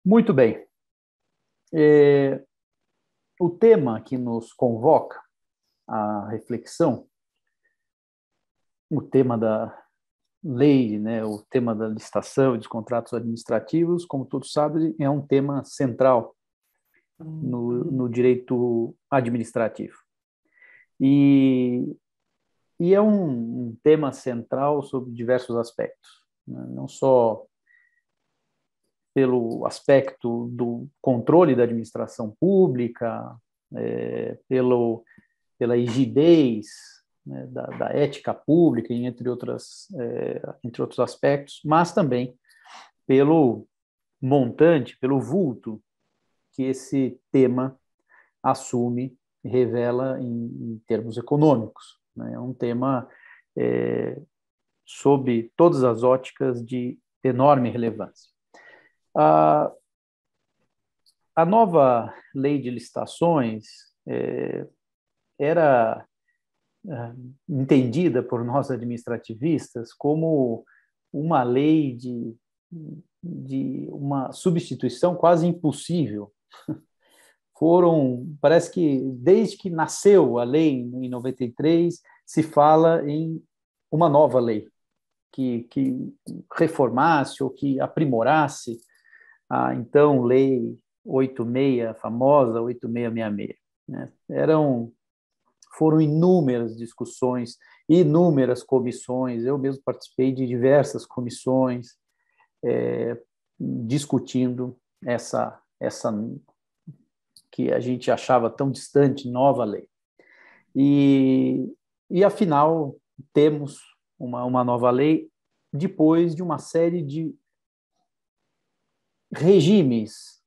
Muito bem. É, o tema que nos convoca à reflexão, o tema da lei, né, o tema da licitação e dos contratos administrativos, como todos sabem, é um tema central no direito administrativo. E, e é um tema central sob diversos aspectos, né? Não só pelo aspecto do controle da administração pública, pela rigidez, né, da ética pública, entre outros aspectos, mas também pelo montante, pelo vulto que esse tema assume e revela em termos econômicos, né? É um tema sob todas as óticas de enorme relevância. A, a nova lei de licitações era entendida por nós administrativistas como uma lei de uma substituição quase impossível. Parece que desde que nasceu a lei em 93, se fala em uma nova lei que reformasse ou que aprimorasse a então lei 86, a famosa 8666, né? Foram inúmeras discussões, inúmeras comissões, eu mesmo participei de diversas comissões discutindo essa que a gente achava tão distante, nova lei. E afinal, temos uma nova lei depois de uma série de regimes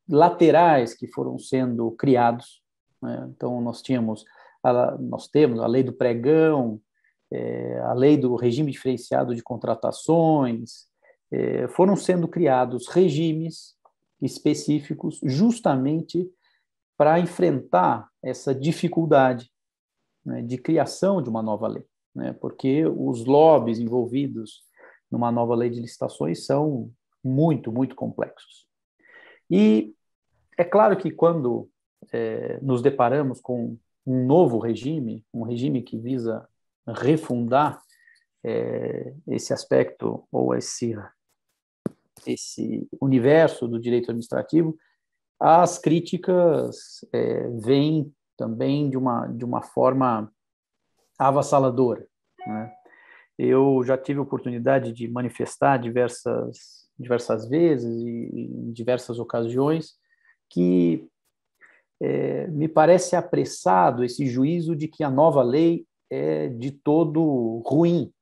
laterais que foram sendo criados, né? Então, nós temos a lei do pregão, a lei do regime diferenciado de contratações, foram sendo criados regimes específicos justamente para enfrentar essa dificuldade, né, de criação de uma nova lei, né, porque os lobbies envolvidos numa nova lei de licitações são muito, muito complexos. E é claro que quando nos deparamos com um novo regime, um regime que visa refundar esse aspecto ou esse universo do direito administrativo, as críticas vêm também de uma forma avassaladora, né? Eu já tive a oportunidade de manifestar diversas vezes e em diversas ocasiões que me parece apressado esse juízo de que a nova lei é de todo ruim,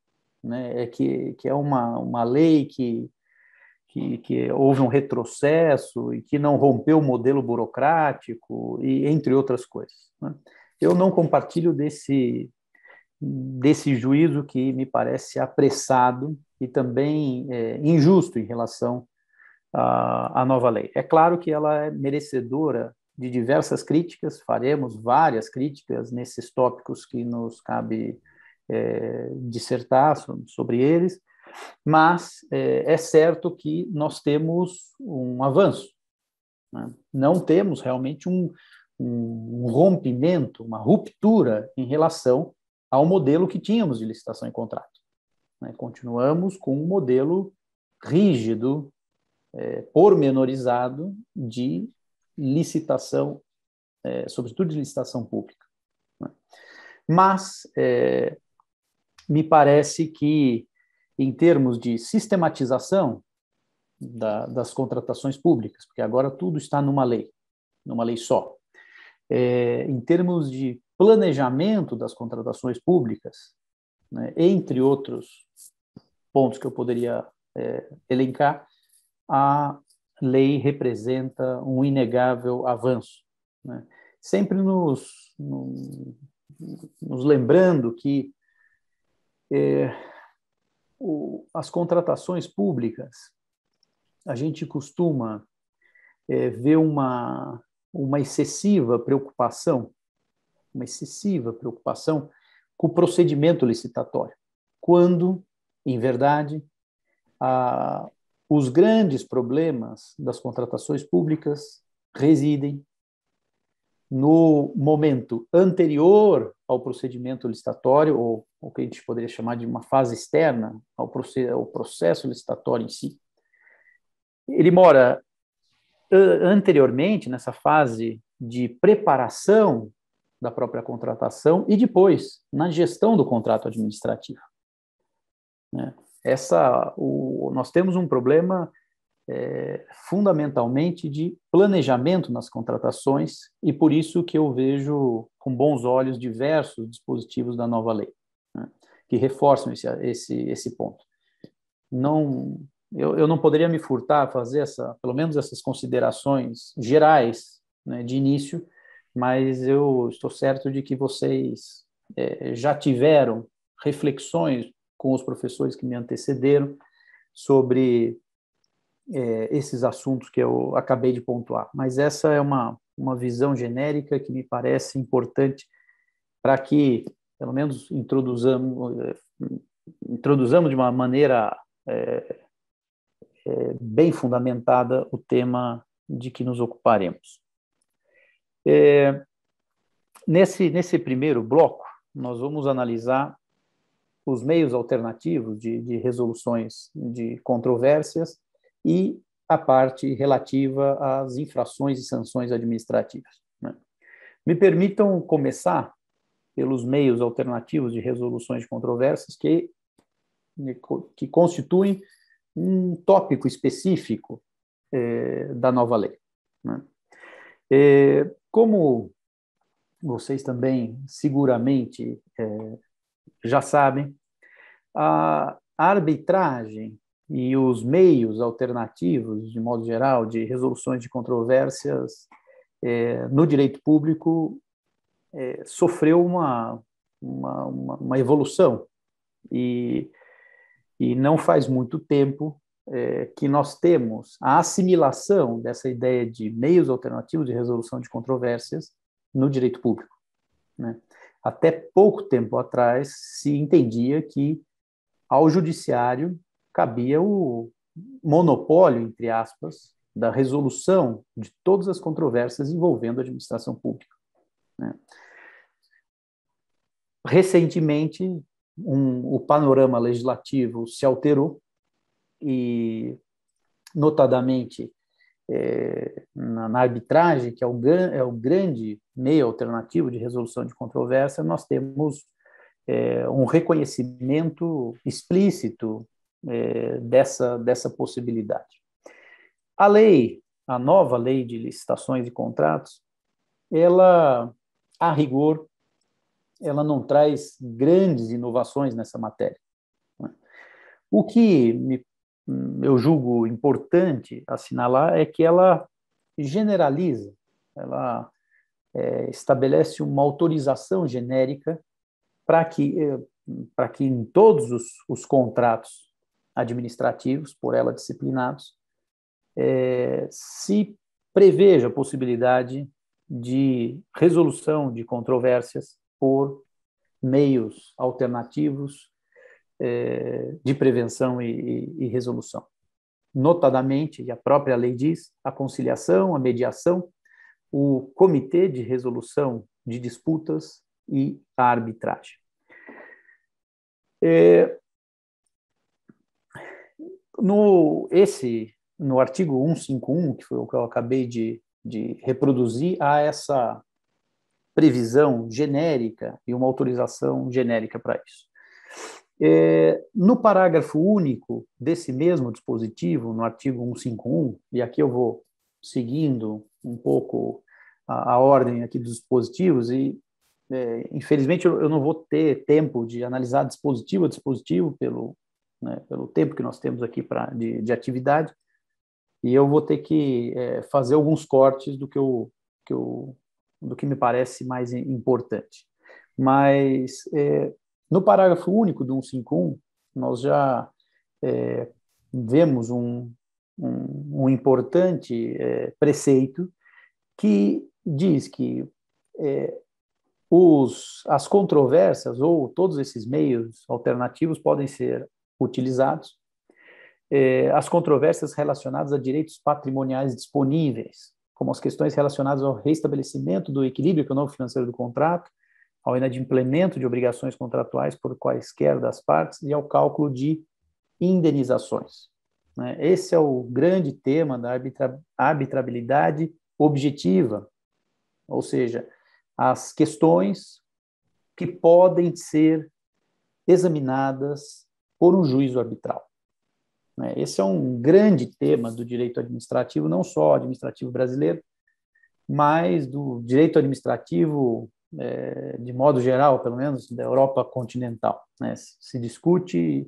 né? Que é uma lei que houve um retrocesso e que não rompeu o modelo burocrático, e entre outras coisas, né? Eu não compartilho desse juízo que me parece apressado e também injusto em relação à nova lei. É claro que ela é merecedora de diversas críticas, faremos várias críticas nesses tópicos que nos cabe dissertar sobre eles, mas é certo que nós temos um avanço, né? Não temos realmente um rompimento, uma ruptura em relação ao modelo que tínhamos de licitação e contrato, né? Continuamos com um modelo rígido, pormenorizado de licitação, sobretudo de licitação pública, né? Mas me parece que, em termos de sistematização das contratações públicas, porque agora tudo está numa lei só, em termos de planejamento das contratações públicas, né, entre outros pontos que eu poderia elencar, a lei representa um inegável avanço, né? Sempre nos lembrando que as contratações públicas, a gente costuma ver uma excessiva preocupação com o procedimento licitatório, quando, em verdade, os grandes problemas das contratações públicas residem no momento anterior ao procedimento licitatório, ou o que a gente poderia chamar de uma fase externa ao processo licitatório em si. Ele mora anteriormente, nessa fase de preparação da própria contratação e depois, na gestão do contrato administrativo. Nós temos um problema fundamentalmente de planejamento nas contratações e por isso que eu vejo com bons olhos diversos dispositivos da nova lei, né, que reforçam esse ponto. Eu não poderia me furtar a fazer pelo menos essas considerações gerais, né, de início, mas eu estou certo de que vocês já tiveram reflexões com os professores que me antecederam sobre esses assuntos que eu acabei de pontuar. Mas essa é uma visão genérica que me parece importante para que, pelo menos, introduzamos de uma maneira bem fundamentada o tema de que nos ocuparemos. Nesse primeiro bloco, nós vamos analisar os meios alternativos de resoluções de controvérsias e a parte relativa às infrações e sanções administrativas, né? Me permitam começar pelos meios alternativos de resoluções de controvérsias que constituem um tópico específico da nova lei, né? Como vocês também seguramente já sabem, a arbitragem e os meios alternativos, de modo geral, de resoluções de controvérsias no direito público sofreu uma evolução e não faz muito tempo que nós temos a assimilação dessa ideia de meios alternativos de resolução de controvérsias no direito público, né? Até pouco tempo atrás se entendia que ao judiciário cabia o monopólio, entre aspas, da resolução de todas as controvérsias envolvendo a administração pública, né? Recentemente, o panorama legislativo se alterou e, notadamente, na arbitragem, que é o grande meio alternativo de resolução de controvérsia, nós temos um reconhecimento explícito dessa possibilidade. A nova lei de licitações e contratos, ela, a rigor, ela não traz grandes inovações nessa matéria, né? O que eu julgo importante assinalar é que ela generaliza, ela estabelece uma autorização genérica para que em todos os contratos administrativos, por ela disciplinados, se preveja a possibilidade de resolução de controvérsias por meios alternativos de prevenção e resolução. Notadamente, e a própria lei diz, a conciliação, a mediação, o comitê de resolução de disputas e a arbitragem. No artigo 151, que foi o que eu acabei de reproduzir, há essa previsão genérica e uma autorização genérica para isso. No parágrafo único desse mesmo dispositivo, no artigo 151, e aqui eu vou seguindo um pouco a ordem aqui dos dispositivos, e infelizmente eu não vou ter tempo de analisar dispositivo a dispositivo pelo tempo que nós temos aqui de atividade, e eu vou ter que fazer alguns cortes do que me parece mais importante. Mas no parágrafo único do 151, nós já vemos um importante preceito que diz que as controvérsias ou todos esses meios alternativos podem ser utilizados as controvérsias relacionadas a direitos patrimoniais disponíveis, como as questões relacionadas ao restabelecimento do equilíbrio econômico-financeiro do contrato, ao inadimplemento de obrigações contratuais por quaisquer das partes e ao cálculo de indenizações. Esse é o grande tema da arbitrabilidade objetiva, ou seja, as questões que podem ser examinadas por um juízo arbitral. Esse é um grande tema do direito administrativo, não só administrativo brasileiro, mas do direito administrativo, de modo geral, pelo menos, da Europa continental. Se discute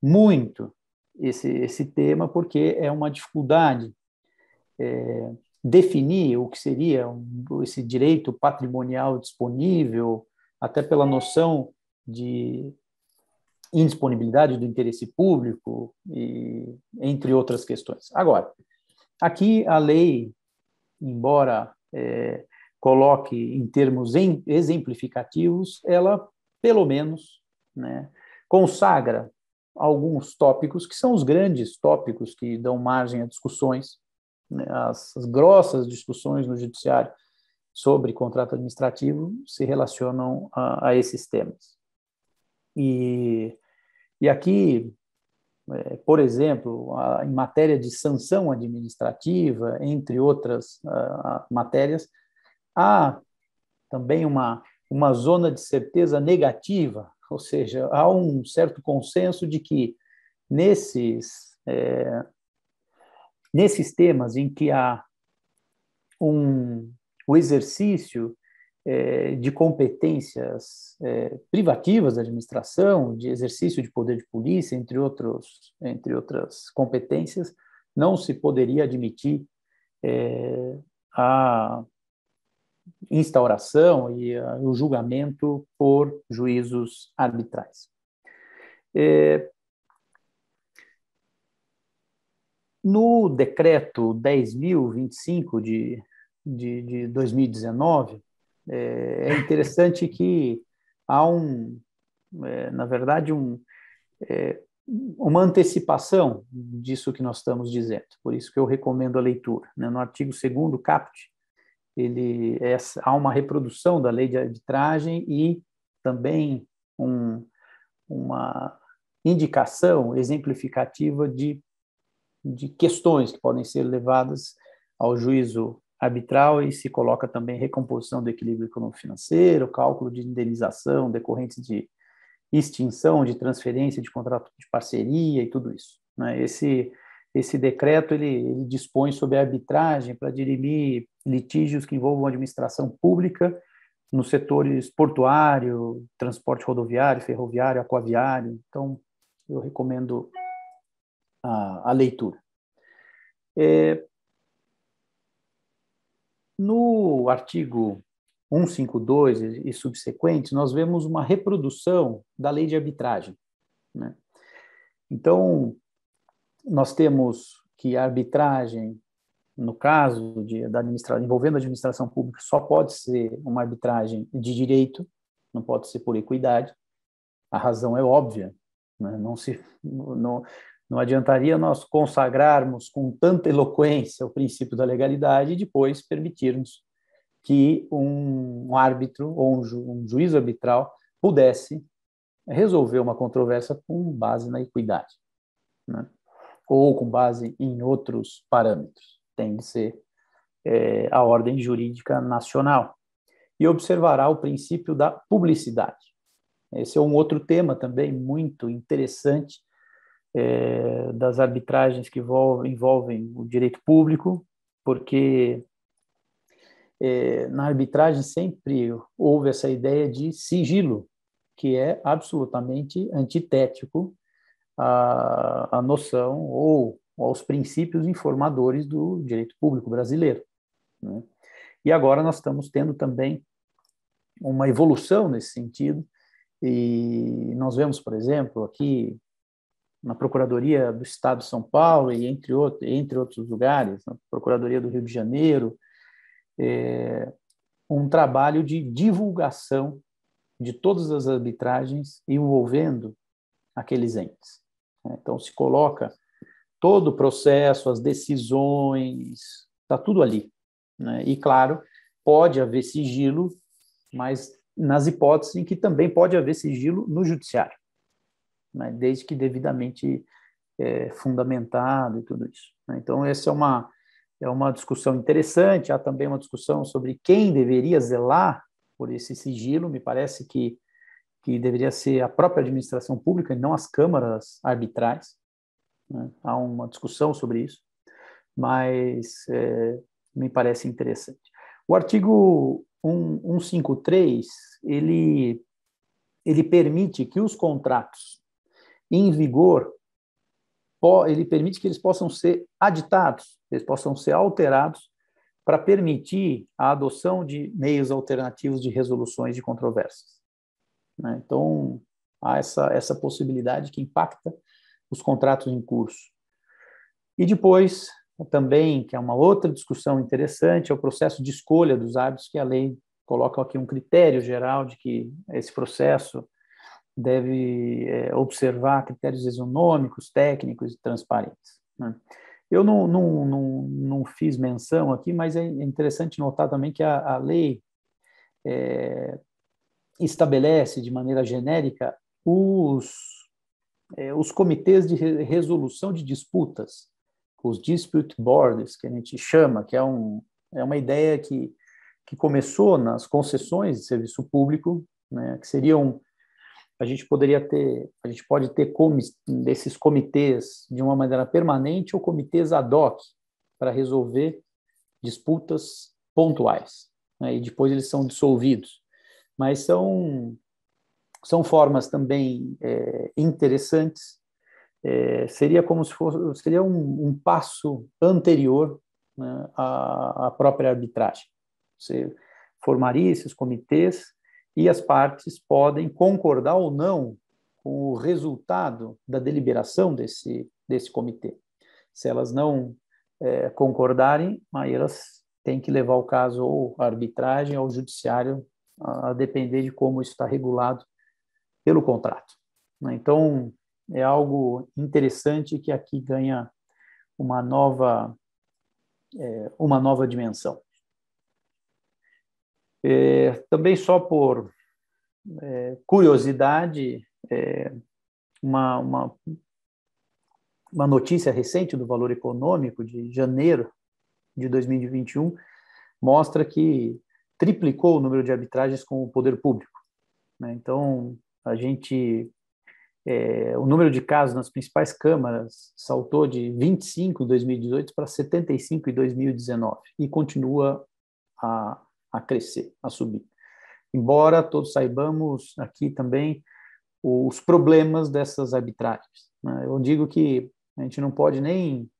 muito esse tema porque é uma dificuldade definir o que seria esse direito patrimonial disponível, até pela noção de indisponibilidade do interesse público, e, entre outras questões. Agora, aqui a lei, embora coloque em termos exemplificativos, ela, pelo menos, consagra alguns tópicos que são os grandes tópicos que dão margem a discussões, as grossas discussões no judiciário sobre contrato administrativo se relacionam a esses temas. E aqui, por exemplo, em matéria de sanção administrativa, entre outras matérias, há também uma zona de certeza negativa, ou seja, há um certo consenso de que nesses temas em que há o exercício de competências privativas da administração, de exercício de poder de polícia, entre outras competências, não se poderia admitir a instauração e o julgamento por juízos arbitrais. No decreto 10.025 de 2019, é interessante que há na verdade, uma antecipação disso que nós estamos dizendo. Por isso que eu recomendo a leitura. No artigo 2º caput, há uma reprodução da lei de arbitragem e também uma indicação exemplificativa de questões que podem ser levadas ao juízo arbitral, e se coloca também recomposição do equilíbrio econômico-financeiro, cálculo de indenização decorrentes de extinção, de transferência de contrato de parceria e tudo isso. Esse decreto ele dispõe sobre a arbitragem para dirimir litígios que envolvam a administração pública nos setores portuário, transporte rodoviário, ferroviário, aquaviário. Então, eu recomendo a leitura. No artigo 152 e subsequentes, nós vemos uma reprodução da lei de arbitragem. Então, nós temos que a arbitragem, no caso envolvendo a administração pública, só pode ser uma arbitragem de direito, não pode ser por equidade. A razão é óbvia, não adiantaria nós consagrarmos com tanta eloquência o princípio da legalidade e depois permitirmos que um árbitro ou um juiz arbitral pudesse resolver uma controvérsia com base na equidade, ou com base em outros parâmetros. Tem de ser a ordem jurídica nacional. E observará o princípio da publicidade. Esse é um outro tema também muito interessante das arbitragens que envolvem o direito público, porque na arbitragem sempre houve essa ideia de sigilo, que é absolutamente antitético à noção ou aos princípios informadores do direito público brasileiro. E agora nós estamos tendo também uma evolução nesse sentido, e nós vemos, por exemplo, aqui na Procuradoria do Estado de São Paulo e entre outros lugares, na Procuradoria do Rio de Janeiro, um trabalho de divulgação de todas as arbitragens envolvendo aqueles entes. Então, se coloca todo o processo, as decisões, está tudo ali, né? E, claro, pode haver sigilo, mas nas hipóteses em que também pode haver sigilo no judiciário, né? Desde que devidamente fundamentado e tudo isso, né? Então, essa é uma discussão interessante. Há também uma discussão sobre quem deveria zelar por esse sigilo. Me parece que deveria ser a própria administração pública e não as câmaras arbitrais, né? Há uma discussão sobre isso, mas me parece interessante. O artigo 153, ele permite que os contratos em vigor, ele permite que eles possam ser aditados, eles possam ser alterados para permitir a adoção de meios alternativos de resoluções de controvérsias, né? Então, há essa possibilidade que impacta os contratos em curso. E depois, também, que é uma outra discussão interessante, é o processo de escolha dos árbitros, que a lei coloca aqui um critério geral de que esse processo deve observar critérios isonômicos, técnicos e transparentes, né? Eu não fiz menção aqui, mas é interessante notar também que a lei estabelece de maneira genérica os comitês de resolução de disputas, os dispute boards, que a gente chama, que é uma ideia que começou nas concessões de serviço público, né, que seriam, a gente pode ter desses comitês de uma maneira permanente ou comitês ad hoc para resolver disputas pontuais, né, e depois eles são dissolvidos. Mas são formas também interessantes. Seria como se fosse, seria um passo anterior, né, à própria arbitragem. Você formaria esses comitês e as partes podem concordar ou não com o resultado da deliberação desse comitê. Se elas não concordarem, aí elas têm que levar o caso ou à arbitragem ou ao judiciário, a depender de como isso está regulado pelo contrato, né? Então, é algo interessante que aqui ganha uma nova dimensão. Também só por curiosidade, uma notícia recente do Valor Econômico de janeiro de 2021 mostra que triplicou o número de arbitragens com o poder público, né? Então, o número de casos nas principais câmaras saltou de 25 em 2018 para 75 em 2019 e continua a crescer, a subir. Embora todos saibamos aqui também os problemas dessas arbitragens, né? Eu digo que a gente não pode nem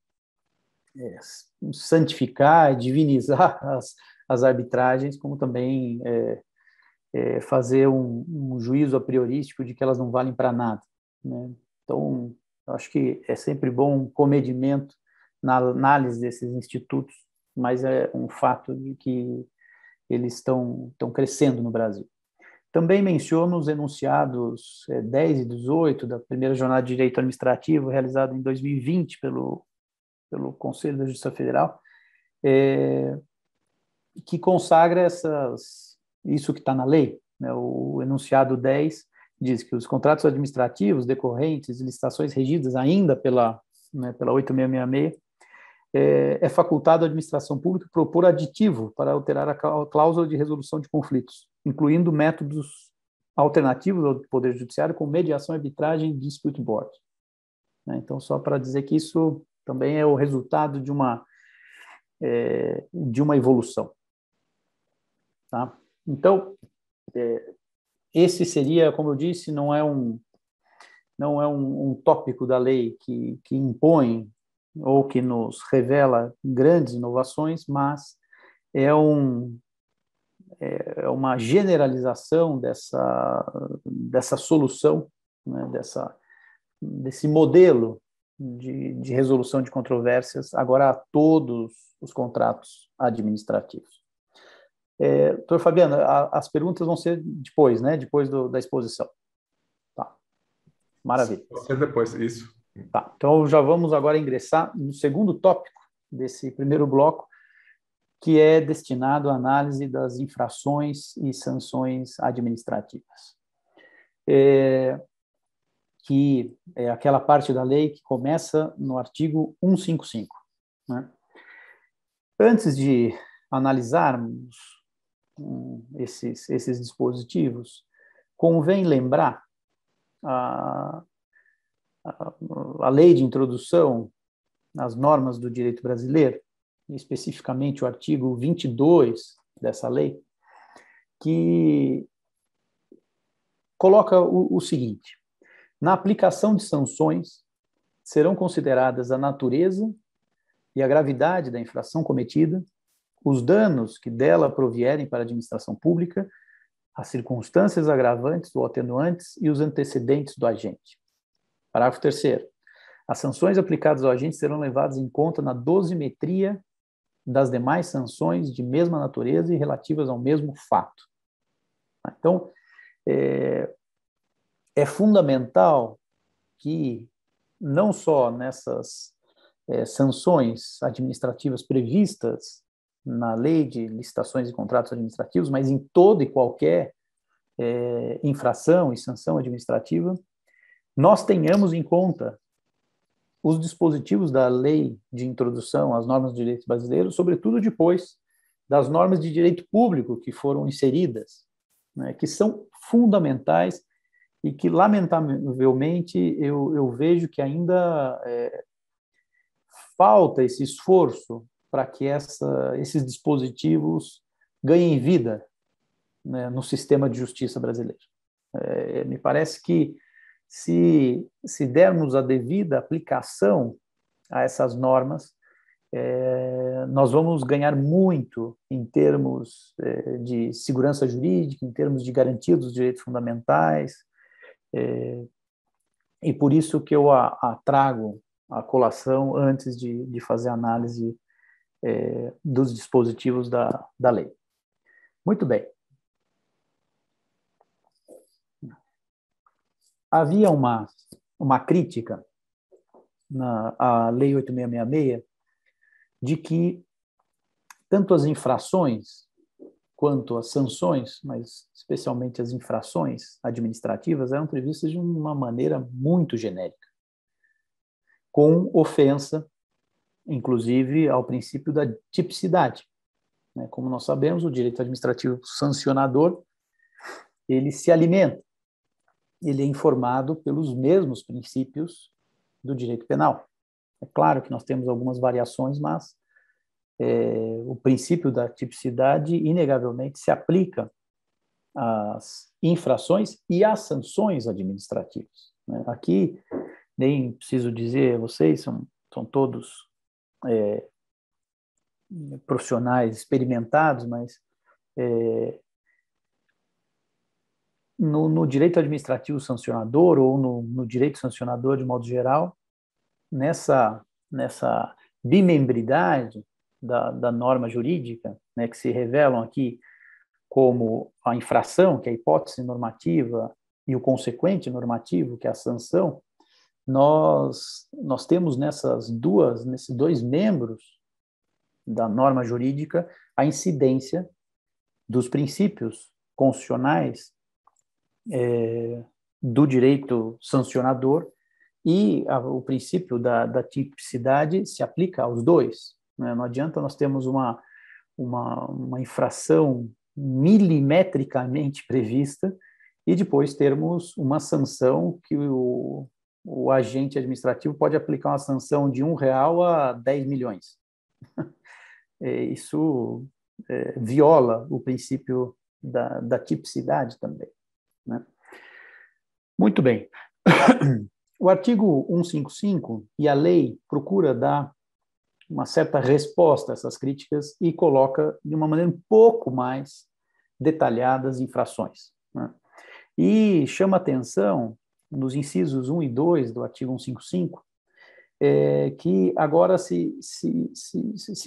santificar, divinizar as arbitragens, como também fazer um juízo a priorístico de que elas não valem para nada, né? Então, eu acho que é sempre bom um comedimento na análise desses institutos, mas é um fato de que eles estão crescendo no Brasil. Também menciono os enunciados 10 e 18 da primeira jornada de direito administrativo, realizada em 2020 pelo Conselho da Justiça Federal, que consagra isso que está na lei, né? O enunciado 10 diz que os contratos administrativos decorrentes de licitações regidas ainda pela 8666, é facultado à administração pública propor aditivo para alterar a cláusula de resolução de conflitos, incluindo métodos alternativos ao Poder Judiciário, como mediação, arbitragem e dispute board, né? Então, só para dizer que isso também é o resultado de uma evolução, tá? Então, esse seria, como eu disse, não é um tópico da lei que impõe ou que nos revela grandes inovações, mas é uma generalização dessa solução, né, desse modelo de resolução de controvérsias agora a todos os contratos administrativos. Doutor Fabiano, as perguntas vão ser depois, né? Depois da exposição. Tá. Maravilha. Pode ser depois, isso. Tá, então já vamos agora ingressar no segundo tópico desse primeiro bloco, que é destinado à análise das infrações e sanções administrativas. Que é aquela parte da lei que começa no artigo 155. Né? Antes de analisarmos esses dispositivos, convém lembrar a, a lei de introdução às normas do direito brasileiro, especificamente o artigo 22 dessa lei, que coloca o seguinte: na aplicação de sanções, serão consideradas a natureza e a gravidade da infração cometida, os danos que dela provierem para a administração pública, as circunstâncias agravantes ou atenuantes e os antecedentes do agente. Parágrafo 3º. As sanções aplicadas ao agente serão levadas em conta na dosimetria das demais sanções de mesma natureza e relativas ao mesmo fato. Então, é fundamental que, não só nessas sanções administrativas previstas na lei de licitações e contratos administrativos, mas em toda e qualquer infração e sanção administrativa, nós tenhamos em conta os dispositivos da lei de introdução às normas do direito brasileiro, sobretudo depois das normas de direito público que foram inseridas, né, que são fundamentais e que, lamentavelmente, eu vejo que ainda falta esse esforço para que esses dispositivos ganhem vida, né, no sistema de justiça brasileiro. Me parece que, se dermos a devida aplicação a essas normas, nós vamos ganhar muito em termos de segurança jurídica, em termos de garantia dos direitos fundamentais, e por isso que eu a trago à colação antes de fazer a análise dos dispositivos da lei. Muito bem. Havia uma crítica à Lei 8666 de que tanto as infrações quanto as sanções, mas especialmente as infrações administrativas, eram previstas de uma maneira muito genérica, com ofensa, inclusive, ao princípio da tipicidade. Como nós sabemos, o direito administrativo sancionador, ele se alimenta, ele é informado pelos mesmos princípios do direito penal. É claro que nós temos algumas variações, mas o princípio da tipicidade, inegavelmente, se aplica às infrações e às sanções administrativas. Aqui, nem preciso dizer, vocês são todos profissionais experimentados, mas no direito administrativo sancionador ou no direito sancionador de modo geral, nessa bimembridade da norma jurídica, né, que se revelam aqui como a infração, que é a hipótese normativa, e o consequente normativo, que é a sanção, nós temos nesses dois membros da norma jurídica a incidência dos princípios constitucionais do direito sancionador, e o princípio da tipicidade se aplica aos dois. Né? Não adianta nós termos uma infração milimetricamente prevista e depois termos uma sanção que o agente administrativo pode aplicar uma sanção de R$1 a 10 milhões. Isso viola o princípio da tipicidade também. Né? Muito bem. O artigo 155 e a lei procura dar uma certa resposta a essas críticas e coloca de uma maneira um pouco mais detalhada as infrações. Né? E chama atenção, nos incisos 1 e 2 do artigo 155, que agora se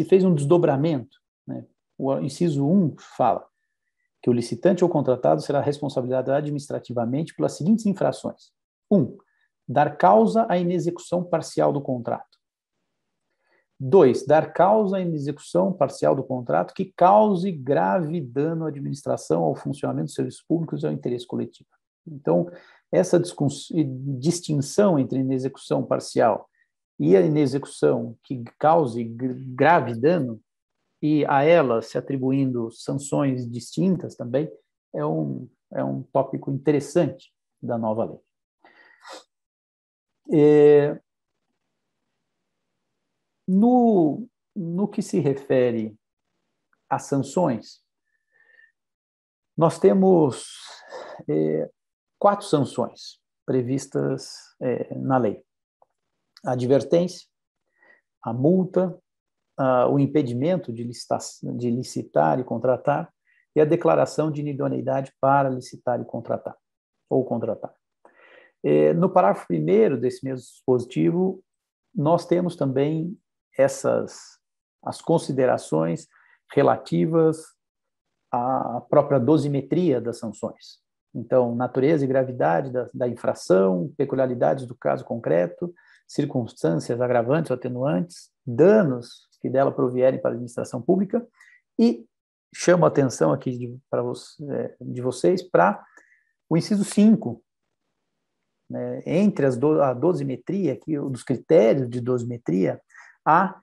fez um desdobramento. Né? O inciso 1 fala que o licitante ou contratado será responsabilizado administrativamente pelas seguintes infrações. 1. dar causa à inexecução parcial do contrato. 2, dar causa à inexecução parcial do contrato que cause grave dano à administração, ao funcionamento dos serviços públicos e ao interesse coletivo. Então, essa distinção entre inexecução parcial e a inexecução que cause grave dano, e a ela se atribuindo sanções distintas também, é um tópico interessante da nova lei. No que se refere às sanções, nós temos 4 sanções previstas na lei: a advertência, a multa, o impedimento de licitar e contratar e a declaração de inidoneidade para licitar e contratar, ou contratar. No parágrafo 1º desse mesmo dispositivo, nós temos também as considerações relativas à própria dosimetria das sanções. Então, natureza e gravidade da infração, peculiaridades do caso concreto, circunstâncias agravantes ou atenuantes, danos que dela provierem para a administração pública, e chamo a atenção aqui de vocês para o inciso 5, né, entre a dosimetria, aqui, dos critérios de dosimetria, há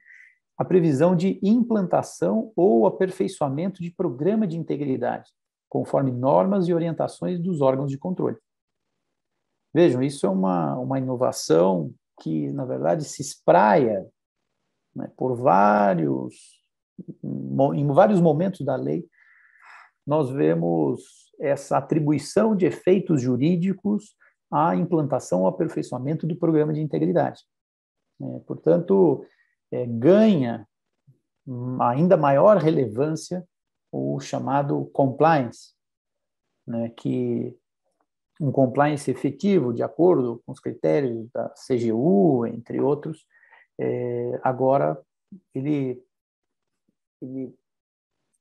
a previsão de implantação ou aperfeiçoamento de programa de integridade, conforme normas e orientações dos órgãos de controle. Vejam, isso é uma inovação que, na verdade, se espraia, né, em vários momentos da lei, nós vemos essa atribuição de efeitos jurídicos à implantação ou aperfeiçoamento do programa de integridade. Portanto, ganha ainda maior relevância o chamado compliance, né, que um compliance efetivo, de acordo com os critérios da CGU, entre outros, agora ele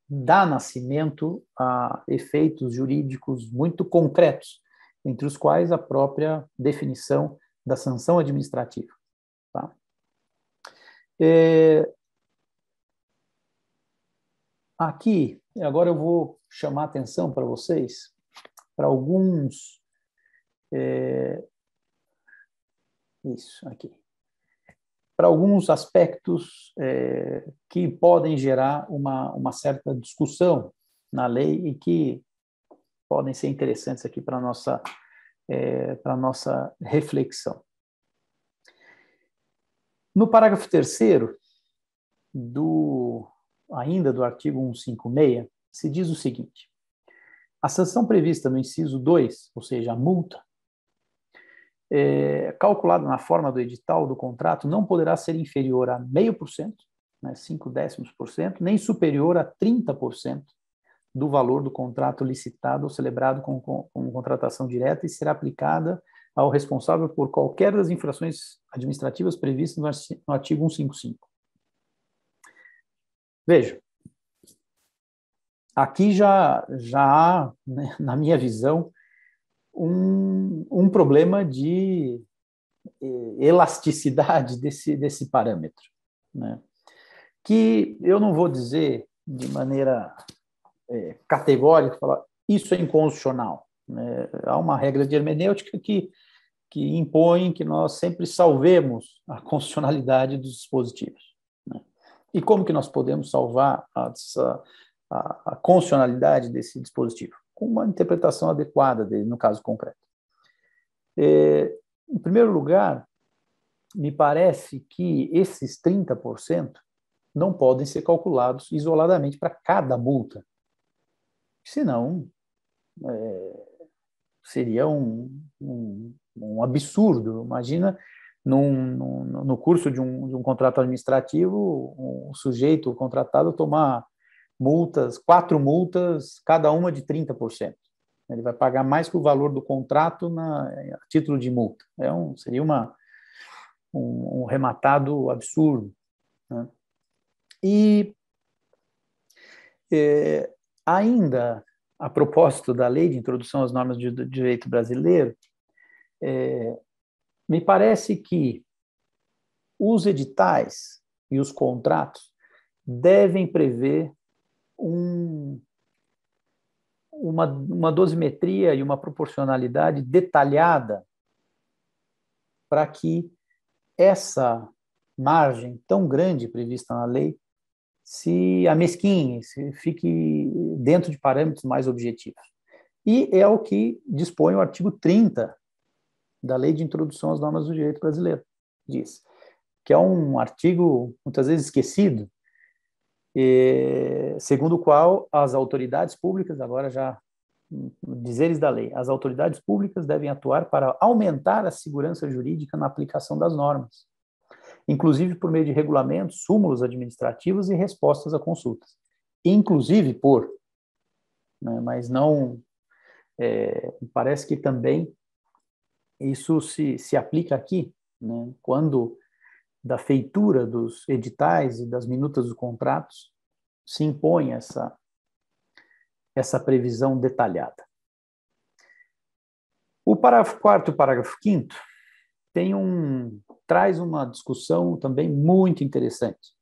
dá nascimento a efeitos jurídicos muito concretos, entre os quais a própria definição da sanção administrativa. Tá? Aqui, agora eu vou chamar a atenção para vocês para alguns... para alguns aspectos que podem gerar uma certa discussão na lei e que podem ser interessantes aqui para a nossa reflexão. No parágrafo 3º, ainda do artigo 156, se diz o seguinte: a sanção prevista no inciso 2, ou seja, a multa, calculada na forma do edital do contrato, não poderá ser inferior a 0,5%, né, 0,5%, nem superior a 30% do valor do contrato licitado ou celebrado com contratação direta, e será aplicada ao responsável por qualquer das infrações administrativas previstas no artigo 155. Veja, aqui já há, né, na minha visão, um problema de elasticidade desse parâmetro, né? Que eu não vou dizer de maneira categórica, falar isso é inconstitucional, né? Há uma regra de hermenêutica que impõe que nós sempre salvemos a constitucionalidade dos dispositivos, né? E como que nós podemos salvar a constitucionalidade desse dispositivo? Com uma interpretação adequada dele, no caso concreto. Em primeiro lugar, me parece que esses 30% não podem ser calculados isoladamente para cada multa. Senão, seria um absurdo. Imagina, no curso de um contrato administrativo, um sujeito contratado tomar 4 multas, cada uma de 30%. Ele vai pagar mais que o valor do contrato a título de multa. Seria um rematado absurdo, né? E ainda, a propósito da Lei de Introdução às Normas de Direito Brasileiro, Me parece que os editais e os contratos devem prever uma dosimetria e uma proporcionalidade detalhada para que essa margem tão grande prevista na lei se amesquinhe, se fique dentro de parâmetros mais objetivos. E é o que dispõe o artigo 30 da Lei de Introdução às Normas do Direito Brasileiro. Diz que é um artigo muitas vezes esquecido, segundo o qual as autoridades públicas, agora já dizeres da lei, as autoridades públicas devem atuar para aumentar a segurança jurídica na aplicação das normas, inclusive por meio de regulamentos, súmulos administrativos e respostas a consultas. Inclusive por, né, mas não, parece que também isso se aplica aqui, né, quando da feitura dos editais e das minutas dos contratos se impõe essa previsão detalhada. O parágrafo 4º e o parágrafo 5º traz uma discussão também muito interessante,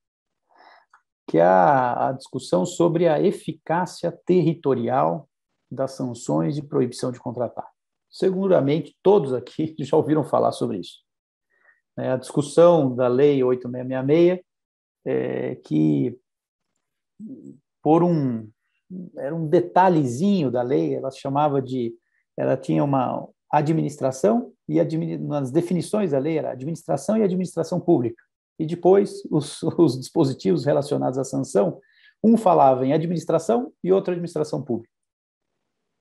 que é a discussão sobre a eficácia territorial das sanções de proibição de contratar. Seguramente todos aqui já ouviram falar sobre isso. A discussão da Lei 8666, que era um detalhezinho da lei, ela tinha uma administração e nas definições da lei era administração e administração pública. E depois os dispositivos relacionados à sanção, um falava em administração e outro administração pública.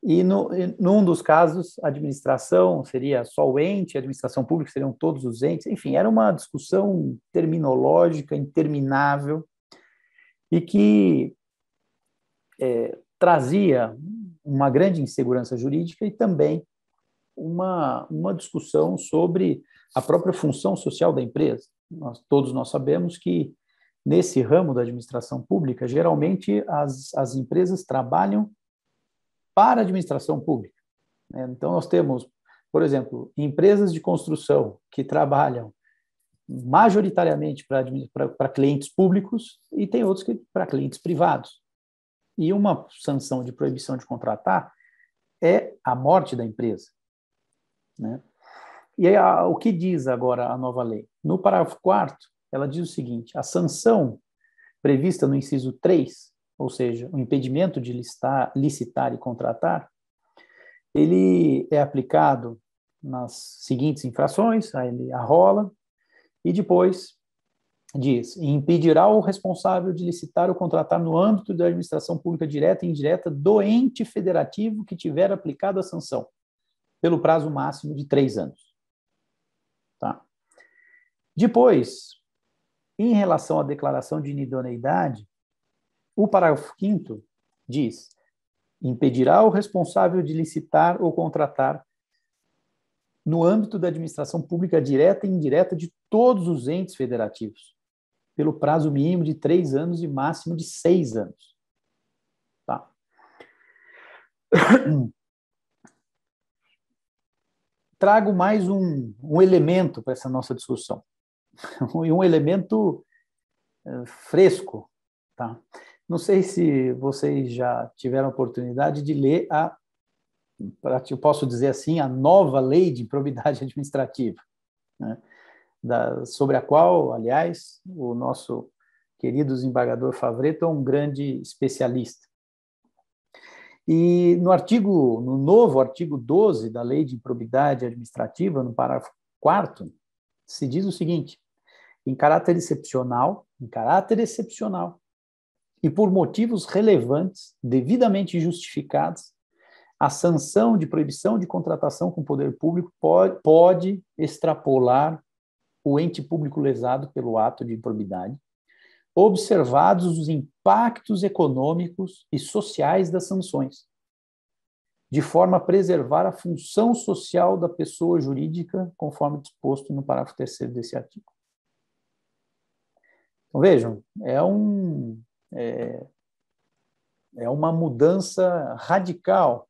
E num dos casos, a administração seria só o ente, a administração pública seriam todos os entes. Enfim, era uma discussão terminológica interminável e que trazia uma grande insegurança jurídica e também uma discussão sobre a própria função social da empresa. Todos nós sabemos que, nesse ramo da administração pública, geralmente as empresas trabalham para a administração pública. Então, nós temos, por exemplo, empresas de construção que trabalham majoritariamente para clientes públicos e tem outros para clientes privados. E uma sanção de proibição de contratar é a morte da empresa. Né? E aí, o que diz agora a nova lei? No parágrafo 4º, ela diz o seguinte: a sanção prevista no inciso 3, ou seja, o impedimento de licitar e contratar, ele é aplicado nas seguintes infrações, aí ele arrola, e depois diz: impedirá o responsável de licitar ou contratar no âmbito da administração pública direta e indireta do ente federativo que tiver aplicado a sanção, pelo prazo máximo de 3 anos. Tá? Depois, em relação à declaração de inidoneidade, o parágrafo 5º diz: impedirá o responsável de licitar ou contratar no âmbito da administração pública direta e indireta de todos os entes federativos, pelo prazo mínimo de 3 anos e máximo de 6 anos. Tá? Trago mais um elemento para essa nossa discussão, um elemento fresco. Tá? Não sei se vocês já tiveram a oportunidade de ler eu posso dizer assim, a nova lei de improbidade administrativa, né? Sobre a qual, aliás, o nosso querido desembargador Favretto é um grande especialista. E no novo artigo 12 da Lei de Improbidade Administrativa, no parágrafo 4º, se diz o seguinte: em caráter excepcional, e por motivos relevantes, devidamente justificados, a sanção de proibição de contratação com o poder público pode extrapolar o ente público lesado pelo ato de improbidade, observados os impactos econômicos e sociais das sanções, de forma a preservar a função social da pessoa jurídica, conforme disposto no parágrafo 3º desse artigo. Então, vejam, é uma mudança radical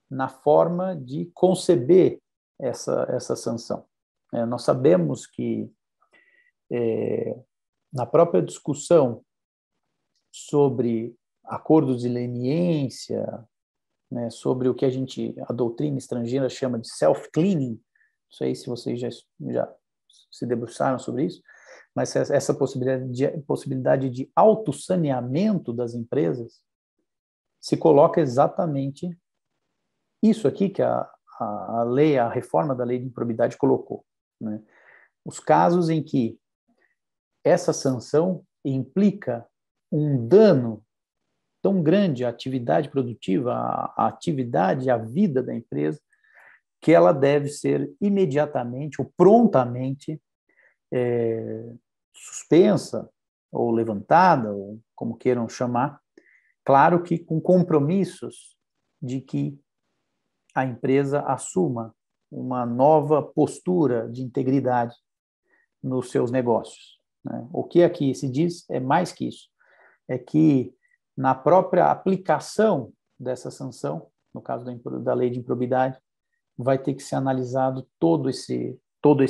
na forma de conceber essa sanção. Nós sabemos que na própria discussão sobre acordos de leniência, né, sobre o que a doutrina estrangeira chama de self-cleaning, não sei se vocês já se debruçaram sobre isso, mas essa possibilidade de autossaneamento das empresas se coloca exatamente isso aqui que a lei, a reforma da lei de improbidade colocou, né? Os casos em que essa sanção implica um dano tão grande à atividade produtiva, à atividade, à vida da empresa, que ela deve ser imediatamente ou prontamente suspensa ou levantada, ou como queiram chamar, claro que com compromissos de que a empresa assuma uma nova postura de integridade nos seus negócios, né? O que aqui se diz é mais que isso, é que na própria aplicação dessa sanção, no caso da lei de improbidade, vai ter que ser analisado todo esse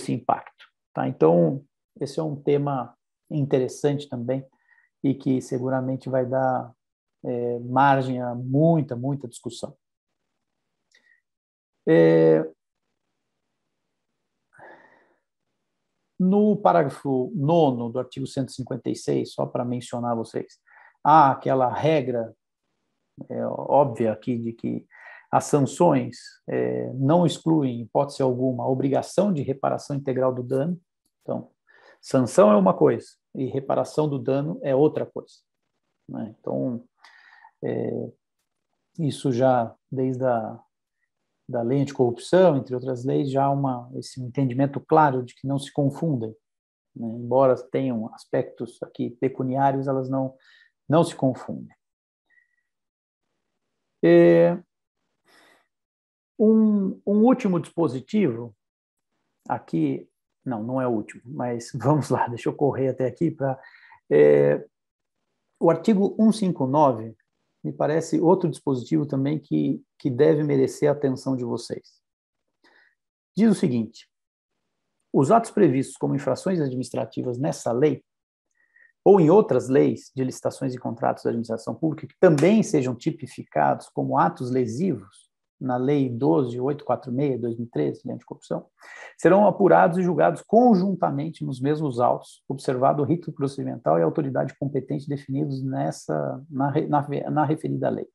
impacto, tá? Então, esse é um tema interessante também e que seguramente vai dar margem a muita discussão. No parágrafo 9º do artigo 156, só para mencionar a vocês, há aquela regra óbvia aqui de que as sanções não excluem, em hipótese alguma, a obrigação de reparação integral do dano. Então, sanção é uma coisa e reparação do dano é outra coisa, né? Então, isso já, desde da lei anticorrupção, entre outras leis, já há esse entendimento claro de que não se confundem, né? Embora tenham aspectos aqui pecuniários, elas não se confundem. Um último dispositivo, aqui, não é o último, mas vamos lá, deixa eu correr até aqui para... o artigo 159 me parece outro dispositivo também que deve merecer a atenção de vocês. Diz o seguinte: os atos previstos como infrações administrativas nessa lei, ou em outras leis de licitações e contratos da administração pública, que também sejam tipificados como atos lesivos, na Lei 12.846, de 2013, Lei Anticorrupção, serão apurados e julgados conjuntamente nos mesmos autos, observado o rito procedimental e a autoridade competente definidos na referida lei.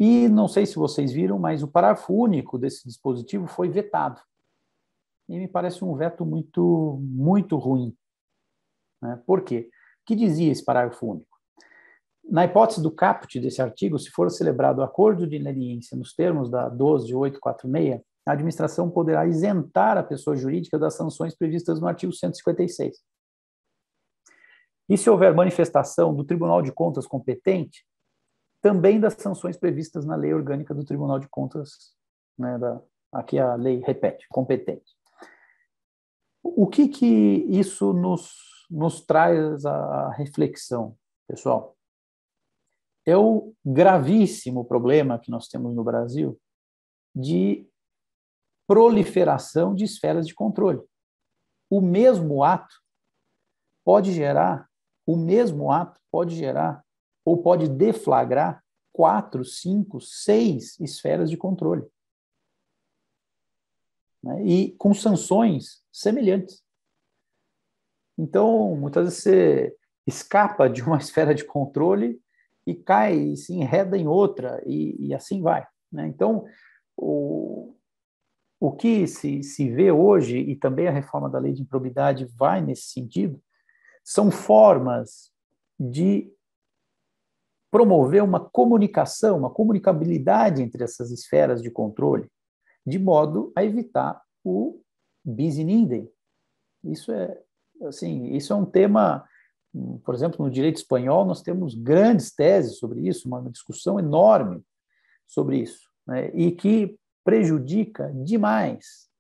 E não sei se vocês viram, mas o parágrafo único desse dispositivo foi vetado. E me parece um veto muito ruim, né? Por quê? O que dizia esse parágrafo único? Na hipótese do caput desse artigo, se for celebrado acordo de leniência nos termos da 12.846, a administração poderá isentar a pessoa jurídica das sanções previstas no artigo 156. E se houver manifestação do Tribunal de Contas competente, também das sanções previstas na lei orgânica do Tribunal de Contas, né, aqui a lei repete, competente. O que isso nos traz a reflexão, pessoal? É o gravíssimo problema que nós temos no Brasil de proliferação de esferas de controle. O mesmo ato pode gerar ou pode deflagrar 4, 5, 6 esferas de controle, né? E com sanções semelhantes. Então, muitas vezes você escapa de uma esfera de controle e cai e se enreda em outra, e assim vai, né? Então, o que se vê hoje, e também a reforma da lei de improbidade vai nesse sentido, são formas de promover uma comunicação, uma comunicabilidade entre essas esferas de controle, de modo a evitar o bis in idem. Isso é um tema, por exemplo, no direito espanhol, nós temos grandes teses sobre isso, uma discussão enorme sobre isso, né? E que prejudica demais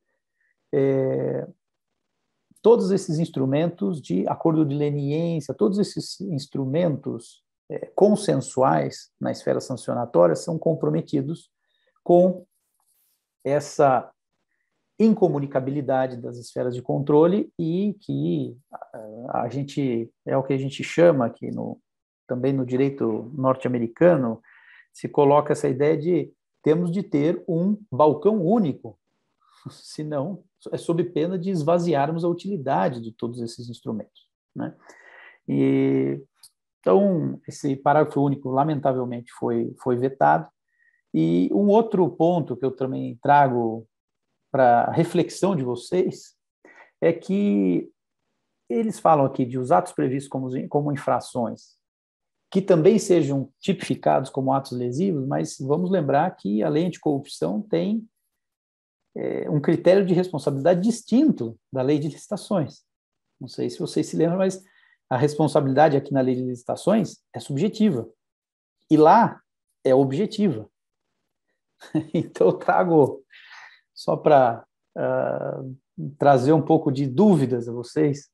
todos esses instrumentos de acordo de leniência, todos esses instrumentos consensuais na esfera sancionatória são comprometidos com essa incomunicabilidade das esferas de controle e que a gente, é o que a gente chama aqui também no direito norte-americano, se coloca essa ideia de temos de ter um balcão único, senão é sob pena de esvaziarmos a utilidade de todos esses instrumentos, né? E, então, esse parágrafo único, lamentavelmente, foi vetado. E um outro ponto que eu também trago para reflexão de vocês é que eles falam aqui de os atos previstos como infrações, que também sejam tipificados como atos lesivos, mas vamos lembrar que a lei anticorrupção tem um critério de responsabilidade distinto da lei de licitações. Não sei se vocês se lembram, mas a responsabilidade aqui na lei de licitações é subjetiva e lá é objetiva. Então, eu trago, só para trazer um pouco de dúvidas a vocês,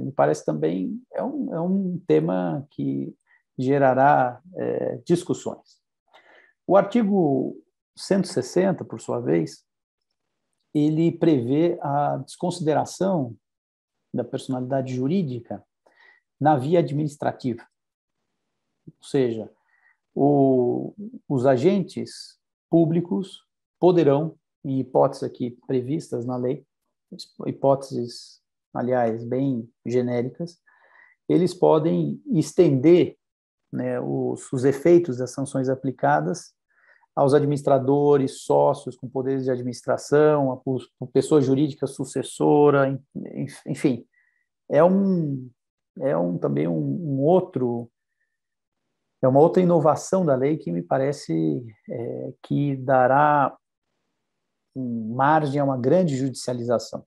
me parece também é um tema que gerará discussões. O artigo 160, por sua vez, ele prevê a desconsideração da personalidade jurídica na via administrativa. Ou seja, os agentes públicos poderão, em hipóteses aqui previstas na lei, hipóteses, aliás, bem genéricas, eles podem estender, né, os efeitos das sanções aplicadas aos administradores, sócios com poderes de administração, a pessoa jurídica sucessora, enfim, também uma outra inovação da lei que me parece que dará margem a uma grande judicialização,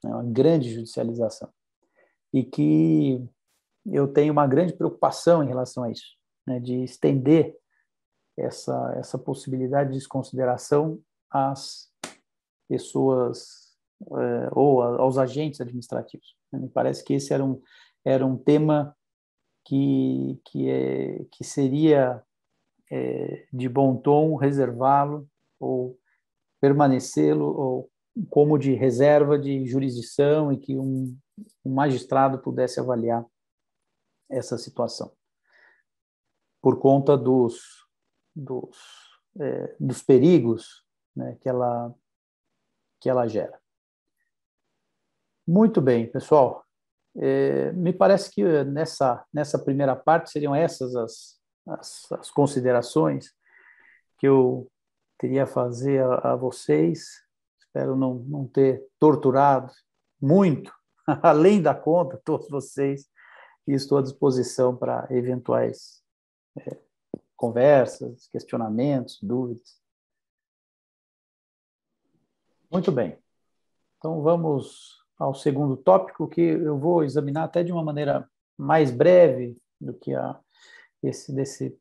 né, uma grande judicialização, e que eu tenho uma grande preocupação em relação a isso, né, de estender essa possibilidade de desconsideração às pessoas ou aos agentes administrativos. Me parece que esse era um tema que seria de bom tom reservá-lo ou permanecê-lo ou como de reserva de jurisdição e que um magistrado pudesse avaliar essa situação por conta dos perigos, né, que ela gera. Muito bem, pessoal. Me parece que nessa primeira parte seriam essas as considerações que eu teria a fazer a vocês. Espero não ter torturado muito, além da conta, todos vocês, e estou à disposição para eventuais conversas, questionamentos, dúvidas. Muito bem. Então, vamos ao segundo tópico, que eu vou examinar até de uma maneira mais breve do que desse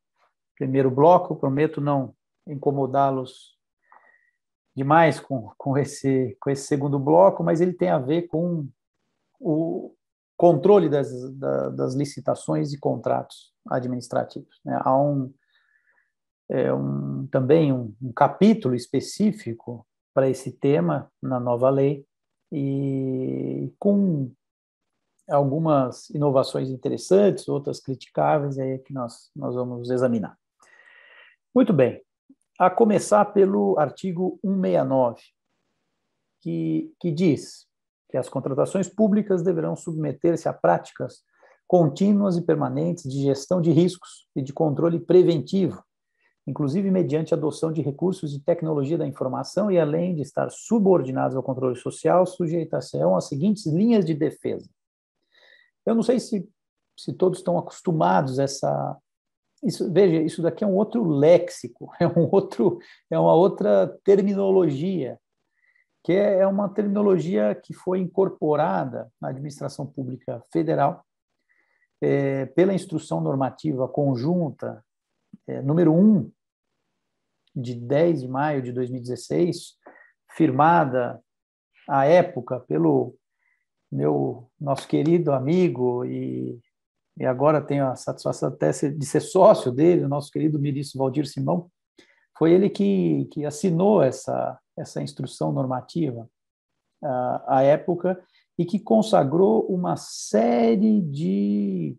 primeiro bloco. Prometo não incomodá-los demais com esse segundo bloco, mas ele tem a ver com o controle das licitações e contratos administrativos, né? Há também um capítulo específico para esse tema na nova lei, e com algumas inovações interessantes, outras criticáveis, é que nós vamos examinar. Muito bem. A começar pelo artigo 169, que diz que as contratações públicas deverão submeter-se a práticas contínuas e permanentes de gestão de riscos e de controle preventivo, inclusive mediante a adoção de recursos de tecnologia da informação e, além de estar subordinados ao controle social, sujeitar-se-ão às seguintes linhas de defesa. Eu não sei se todos estão acostumados a veja, isso daqui é um outro léxico, é uma outra terminologia, que é uma terminologia que foi incorporada na administração pública federal pela Instrução Normativa Conjunta número 1, de 10 de maio de 2016, firmada à época pelo nosso querido amigo e agora tenho a satisfação até de ser sócio dele, o nosso querido ministro Valdir Simão. Foi ele que assinou essa essa instrução normativa à época e que consagrou uma série de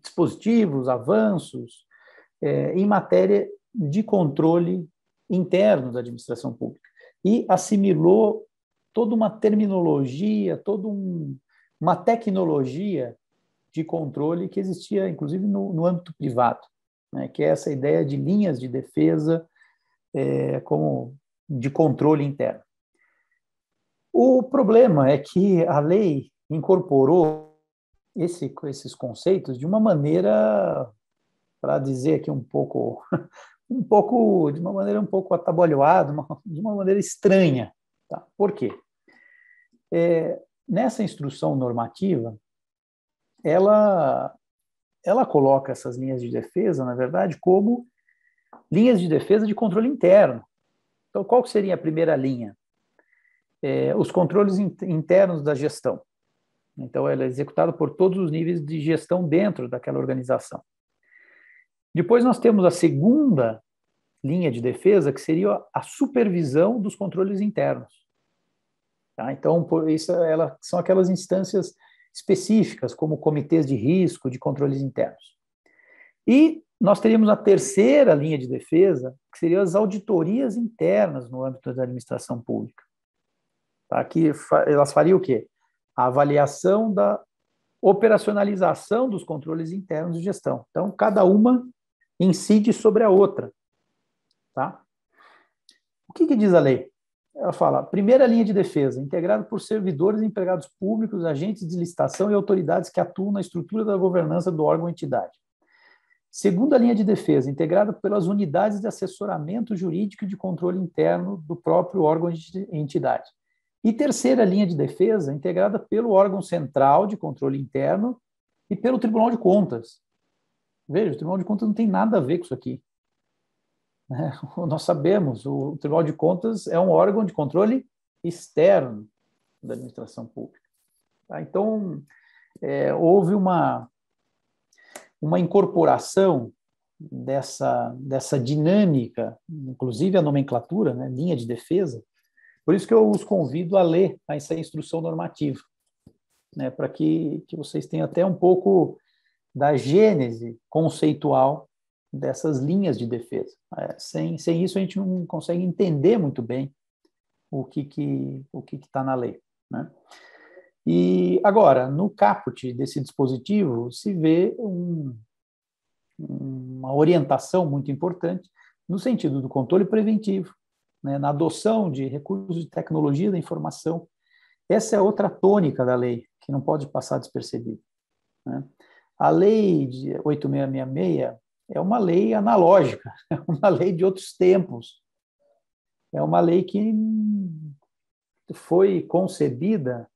dispositivos, avanços em matéria de controle interno da administração pública e assimilou toda uma terminologia, uma tecnologia de controle que existia, inclusive, no âmbito privado, né, que é essa ideia de linhas de defesa como de controle interno. O problema é que a lei incorporou esses conceitos de uma maneira, para dizer aqui de uma maneira um pouco atabalhoada, de uma maneira estranha. Tá? Por quê? Nessa instrução normativa, ela coloca essas linhas de defesa, na verdade, como linhas de defesa de controle interno. Então, qual seria a primeira linha? Os controles internos da gestão. Então, ela é executada por todos os níveis de gestão dentro daquela organização. Depois, nós temos a segunda linha de defesa, que seria a supervisão dos controles internos. Tá? Então, são aquelas instâncias específicas, como comitês de risco, de controles internos. E nós teríamos a terceira linha de defesa, que seriam as auditorias internas no âmbito da administração pública. Tá? Que elas fariam o quê? A avaliação da operacionalização dos controles internos de gestão. Então, cada uma incide sobre a outra. Tá? O que diz a lei? Ela fala, primeira linha de defesa, integrada por servidores e empregados públicos, agentes de licitação e autoridades que atuam na estrutura da governança do órgão ou entidade. Segunda linha de defesa, integrada pelas unidades de assessoramento jurídico e de controle interno do próprio órgão e entidade. E terceira linha de defesa, integrada pelo órgão central de controle interno e pelo Tribunal de Contas. Veja, o Tribunal de Contas não tem nada a ver com isso aqui. Nós sabemos, o Tribunal de Contas é um órgão de controle externo da administração pública. Tá? Então, houve uma incorporação dessa dinâmica, inclusive a nomenclatura, né, linha de defesa. Por isso que eu os convido a ler essa instrução normativa, né, para que vocês tenham até um pouco da gênese conceitual dessas linhas de defesa. Sem isso, a gente não consegue entender muito bem o que está na lei. Né? E, agora, no caput desse dispositivo, se vê uma orientação muito importante no sentido do controle preventivo, né, na adoção de recursos de tecnologia da informação. Essa é outra tônica da lei, que não pode passar despercebida. Né? A lei de 8666 é uma lei analógica, é uma lei de outros tempos, é uma lei que foi concebida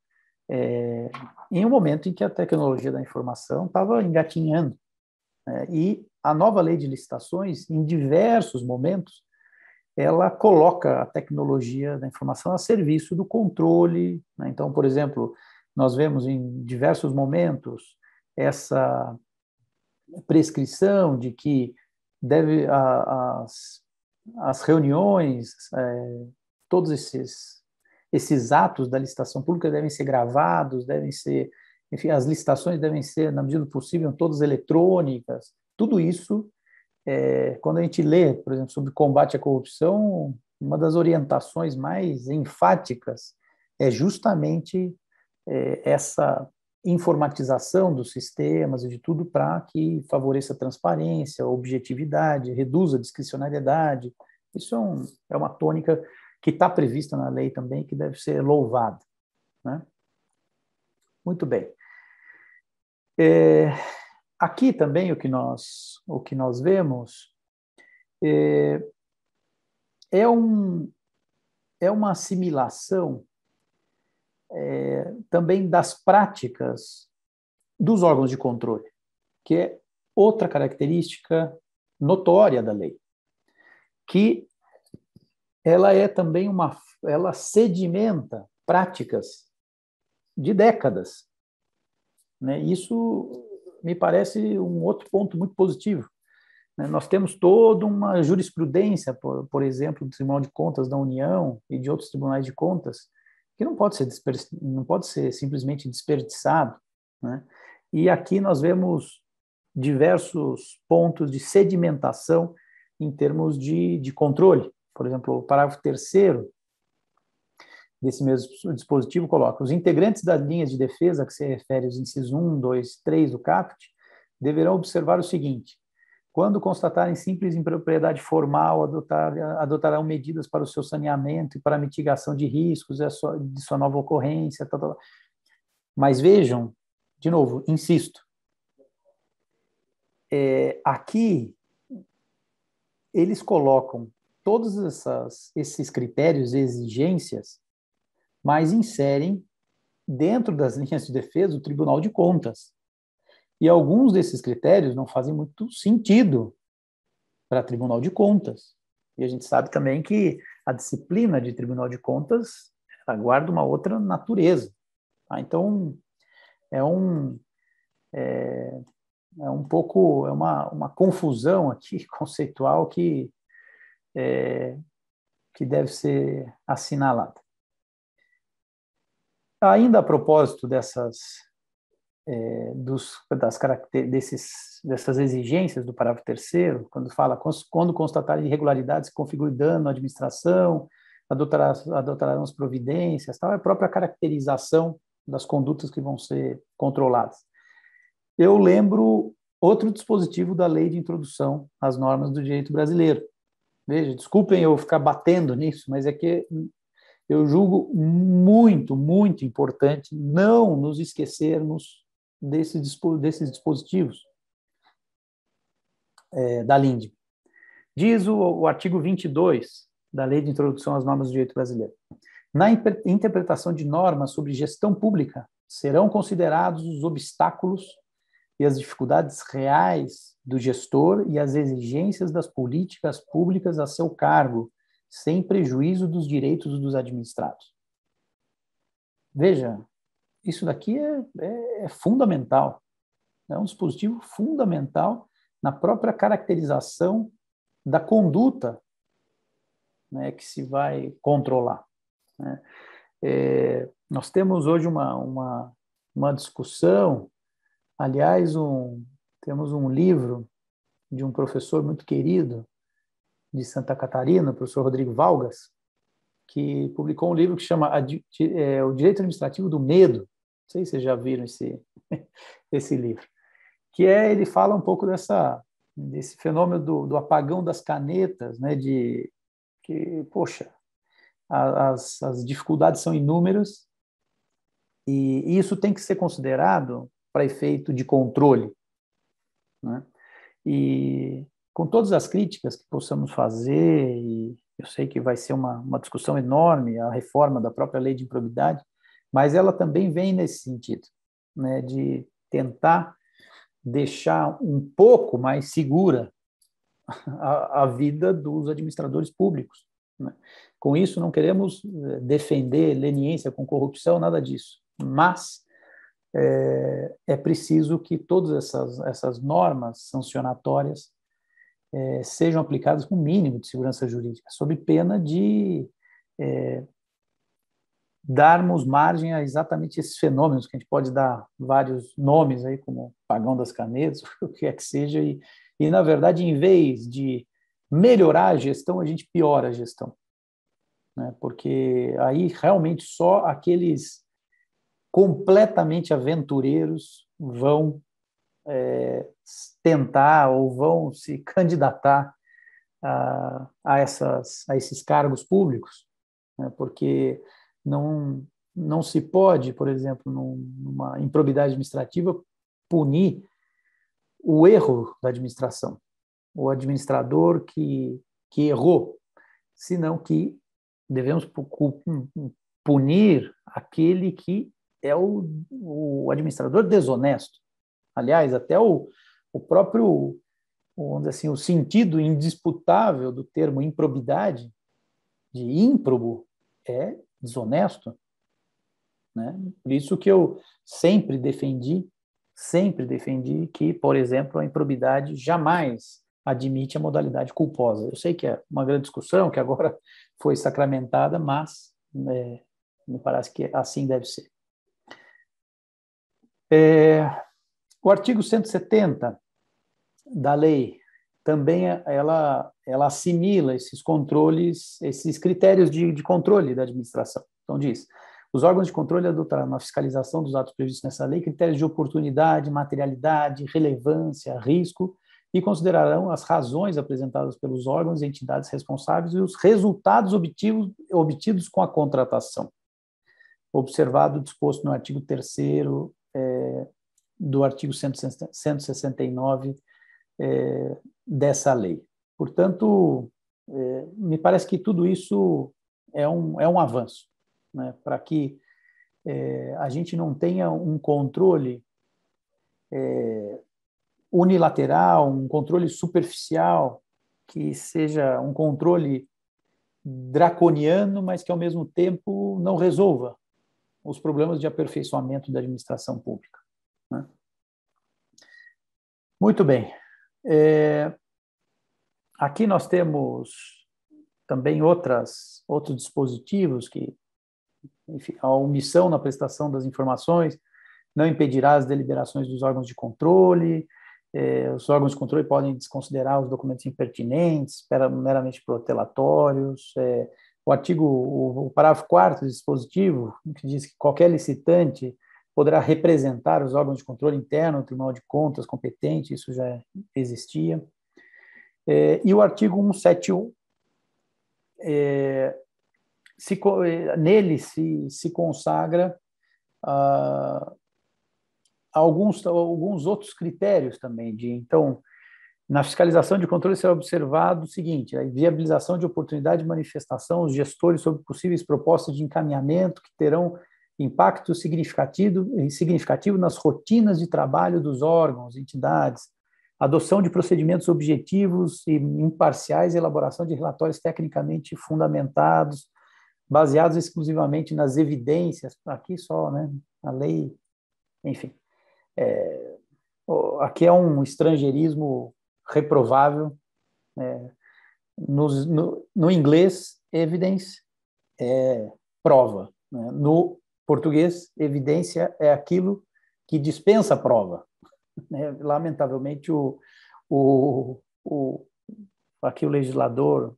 em um momento em que a tecnologia da informação estava engatinhando. E a nova lei de licitações, em diversos momentos, ela coloca a tecnologia da informação a serviço do controle. Né? Então, por exemplo, nós vemos em diversos momentos essa prescrição de que as reuniões, todos esses atos da licitação pública devem ser gravados, enfim, as licitações devem ser, na medida do possível, todas eletrônicas. Tudo isso, quando a gente lê, por exemplo, sobre combate à corrupção, uma das orientações mais enfáticas é justamente essa informatização dos sistemas e de tudo para que favoreça a transparência, a objetividade, reduza a discricionariedade. Isso é uma tônica que está prevista na lei também, que deve ser louvada. Né? Muito bem. Aqui também o que nós vemos é uma assimilação também das práticas dos órgãos de controle, que é outra característica notória da lei, que ela é também ela sedimenta práticas de décadas. Né? Isso me parece um outro ponto muito positivo, né? Nós temos toda uma jurisprudência, por exemplo, do Tribunal de Contas da União e de outros tribunais de contas, que não pode ser simplesmente desperdiçado, né? E aqui nós vemos diversos pontos de sedimentação em termos de controle. Por exemplo, o parágrafo 3º desse mesmo dispositivo coloca: os integrantes das linhas de defesa, que se refere aos incisos 1, 2, 3 do caput, deverão observar o seguinte: quando constatarem simples impropriedade formal, adotarão medidas para o seu saneamento e para a mitigação de riscos de sua nova ocorrência. Tal, tal. Mas vejam, de novo, insisto, aqui eles colocam todos esses critérios e exigências, mas inserem dentro das linhas de defesa o Tribunal de Contas. E alguns desses critérios não fazem muito sentido para o Tribunal de Contas. E a gente sabe também que a disciplina de Tribunal de Contas guarda uma outra natureza. Tá? Então, é um pouco, uma confusão aqui conceitual que deve ser assinalada. Ainda a propósito dessas exigências do parágrafo 3º, quando fala: quando constatarem irregularidades que configurem dano à administração, adotarão as providências, tal, é a própria caracterização das condutas que vão ser controladas. Eu lembro outro dispositivo da Lei de Introdução às Normas do Direito Brasileiro. Veja, desculpem eu ficar batendo nisso, mas é que eu julgo muito, muito importante não nos esquecermos desses dispositivos da LINDB. Diz o artigo 22 da Lei de Introdução às Normas do Direito Brasileiro: na interpretação de normas sobre gestão pública, serão considerados os obstáculos e as dificuldades reais do gestor e as exigências das políticas públicas a seu cargo, sem prejuízo dos direitos dos administrados. Veja, isso daqui é fundamental. É um dispositivo fundamental na própria caracterização da conduta, né, que se vai controlar, né? Nós temos hoje uma discussão, aliás, temos um livro de um professor muito querido de Santa Catarina, o professor Rodrigo Valgas, que publicou um livro que chama O Direito Administrativo do Medo. Não sei se vocês já viram esse livro. Ele fala um pouco desse fenômeno do apagão das canetas, né, poxa, as dificuldades são inúmeras e isso tem que ser considerado para efeito de controle, né? E com todas as críticas que possamos fazer, e eu sei que vai ser uma discussão enorme, a reforma da própria lei de improbidade, mas ela também vem nesse sentido, né, de tentar deixar um pouco mais segura a vida dos administradores públicos, né? Com isso, não queremos defender leniência com corrupção, nada disso, mas é preciso que todas essas normas sancionatórias sejam aplicadas com o mínimo de segurança jurídica, sob pena de darmos margem a exatamente esses fenômenos, que a gente pode dar vários nomes aí, como apagão das canetas, o que é que seja, e na verdade, em vez de melhorar a gestão, a gente piora a gestão, né? Porque aí realmente só aqueles completamente aventureiros vão tentar ou vão se candidatar a esses cargos públicos, né? Porque não se pode, por exemplo, numa improbidade administrativa, punir o erro da administração, o administrador que errou, senão que devemos punir aquele que é o administrador desonesto. Aliás, até o próprio, vamos dizer assim, o sentido indisputável do termo improbidade, de ímprobo, é desonesto, né? Por isso que eu sempre defendi que, por exemplo, a improbidade jamais admite a modalidade culposa. Eu sei que é uma grande discussão, que agora foi sacramentada, mas me parece que assim deve ser. O artigo 170 da lei também ela assimila esses controles, esses critérios de controle da administração. Então diz, os órgãos de controle adotarão na fiscalização dos atos previstos nessa lei critérios de oportunidade, materialidade, relevância, risco e considerarão as razões apresentadas pelos órgãos e entidades responsáveis e os resultados obtidos com a contratação, observado o disposto no artigo 3º do artigo 169 dessa lei. Portanto, me parece que tudo isso é um avanço, né, para que a gente não tenha um controle unilateral, um controle superficial, que seja um controle draconiano, mas que, ao mesmo tempo, não resolva os problemas de aperfeiçoamento da administração pública, né? Muito bem. Aqui nós temos também outros dispositivos que, enfim, a omissão na prestação das informações não impedirá as deliberações dos órgãos de controle, os órgãos de controle podem desconsiderar os documentos impertinentes, meramente protelatórios. O parágrafo 4º do dispositivo, que diz que qualquer licitante poderá representar os órgãos de controle interno, o Tribunal de Contas competente, isso já existia. E o artigo 171, nele se consagra alguns outros critérios também. Então, na fiscalização de controle será observado o seguinte: a viabilização de oportunidade de manifestação aos gestores sobre possíveis propostas de encaminhamento que terão impacto significativo nas rotinas de trabalho dos órgãos, entidades, adoção de procedimentos objetivos e imparciais, elaboração de relatórios tecnicamente fundamentados, baseados exclusivamente nas evidências, aqui só, né, a lei, enfim. Aqui é um estrangeirismo reprovável. No inglês, evidence é prova, né? No português, evidência é aquilo que dispensa prova, né? Lamentavelmente, aqui o legislador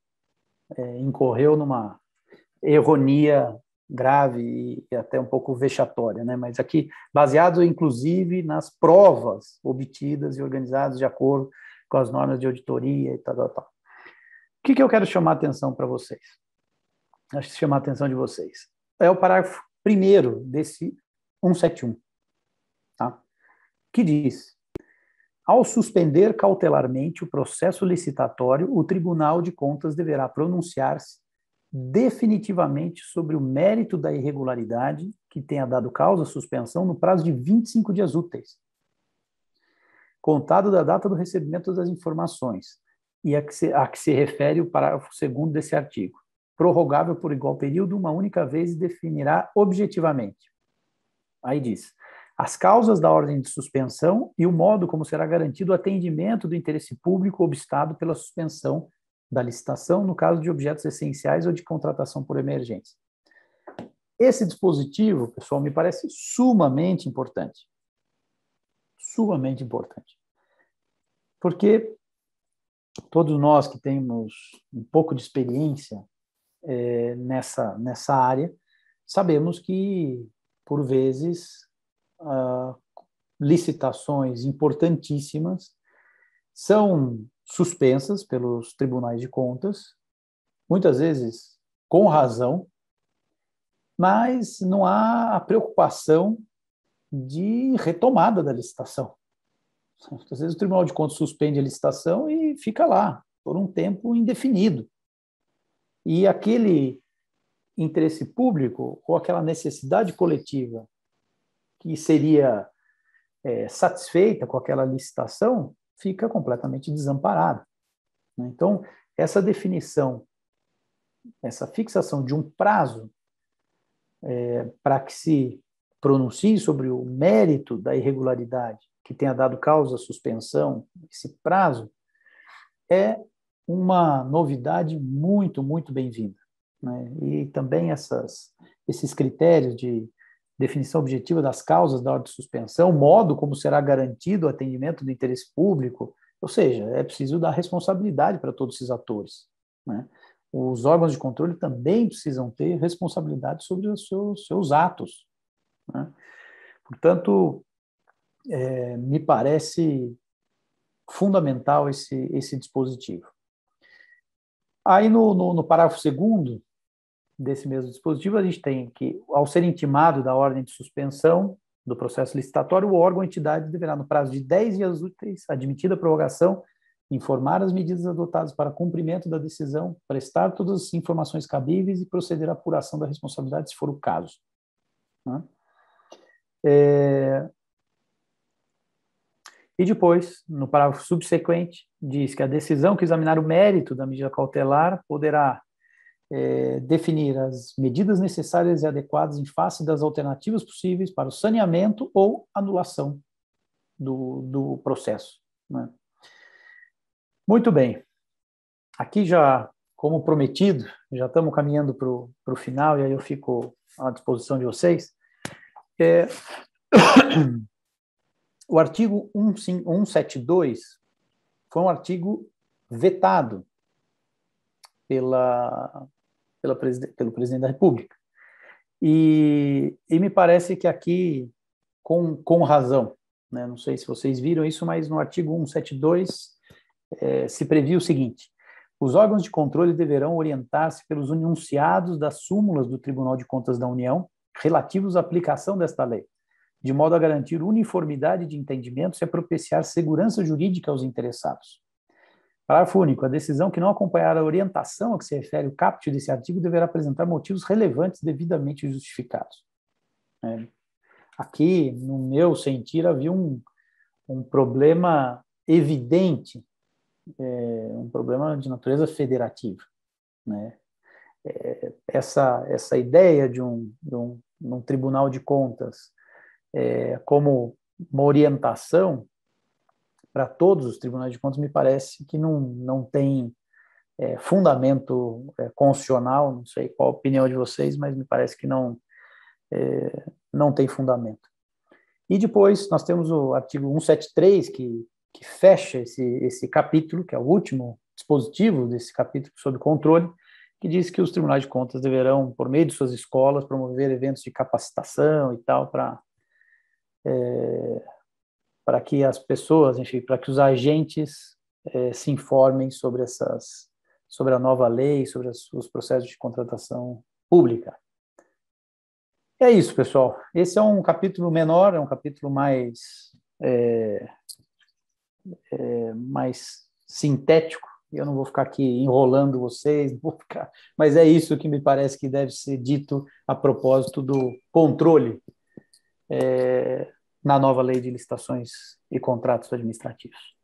incorreu numa erronia grave e até um pouco vexatória, né? Mas aqui, baseado, inclusive, nas provas obtidas e organizadas de acordo com as normas de auditoria e tal. O que eu quero chamar a atenção para vocês? Acho que chamar a atenção de vocês é o parágrafo 1º desse 171, tá? Que diz: ao suspender cautelarmente o processo licitatório, o Tribunal de Contas deverá pronunciar-se definitivamente sobre o mérito da irregularidade que tenha dado causa à suspensão no prazo de 25 dias úteis, contado da data do recebimento das informações, e a que se refere o parágrafo 2º desse artigo, prorrogável por igual período uma única vez e definirá objetivamente. Aí diz: as causas da ordem de suspensão e o modo como será garantido o atendimento do interesse público obstado pela suspensão da licitação, no caso de objetos essenciais ou de contratação por emergência. Esse dispositivo, pessoal, me parece sumamente importante. Sumamente importante. Porque todos nós que temos um pouco de experiência nessa área, sabemos que, por vezes, licitações importantíssimas são suspensas pelos tribunais de contas, muitas vezes com razão, mas não há a preocupação de retomada da licitação. Às vezes o Tribunal de Contas suspende a licitação e fica lá por um tempo indefinido. E aquele interesse público ou aquela necessidade coletiva que seria satisfeita com aquela licitação fica completamente desamparada. Então, essa definição, essa fixação de um prazo para que se pronuncie sobre o mérito da irregularidade que tenha dado causa à suspensão, esse prazo, é uma novidade muito, muito bem-vinda, né? E também esses critérios de definição objetiva das causas da ordem de suspensão, o modo como será garantido o atendimento do interesse público, ou seja, é preciso dar responsabilidade para todos esses atores, né? Os órgãos de controle também precisam ter responsabilidade sobre os seus atos, né? Portanto, me parece fundamental esse dispositivo. Aí, no parágrafo 2º desse mesmo dispositivo, a gente tem que, ao ser intimado da ordem de suspensão do processo licitatório, o órgão ou entidade deverá, no prazo de 10 dias úteis, admitida a prorrogação, informar as medidas adotadas para cumprimento da decisão, prestar todas as informações cabíveis e proceder à apuração da responsabilidade, se for o caso, né? E depois, no parágrafo subsequente, diz que a decisão que examinar o mérito da medida cautelar poderá definir as medidas necessárias e adequadas em face das alternativas possíveis para o saneamento ou anulação do processo, né? Muito bem. Aqui já, como prometido, já estamos caminhando para o final, e aí eu fico à disposição de vocês. O artigo 172 foi um artigo vetado pelo presidente da República. E me parece que aqui, com razão, né? Não sei se vocês viram isso, mas no artigo 172 se previa o seguinte: os órgãos de controle deverão orientar-se pelos enunciados das súmulas do Tribunal de Contas da União relativos à aplicação desta lei, de modo a garantir uniformidade de entendimentos e a propiciar segurança jurídica aos interessados. Parágrafo único. A decisão que não acompanhar a orientação a que se refere o caput desse artigo deverá apresentar motivos relevantes devidamente justificados. Aqui, no meu sentir, havia um problema evidente, um problema de natureza federativa, né? Essa ideia de um tribunal de contas como uma orientação para todos os tribunais de contas me parece que não tem fundamento constitucional. Não sei qual a opinião de vocês, mas me parece que não tem fundamento. E depois nós temos o artigo 173, que fecha esse capítulo, que é o último dispositivo desse capítulo sobre controle, que diz que os tribunais de contas deverão, por meio de suas escolas, promover eventos de capacitação e tal, para que as pessoas, enfim, para que os agentes se informem sobre a nova lei, sobre os processos de contratação pública. É isso, pessoal. Esse é um capítulo menor, é um capítulo mais sintético. Eu não vou ficar aqui enrolando vocês, mas é isso que me parece que deve ser dito a propósito do controle na nova lei de licitações e contratos administrativos.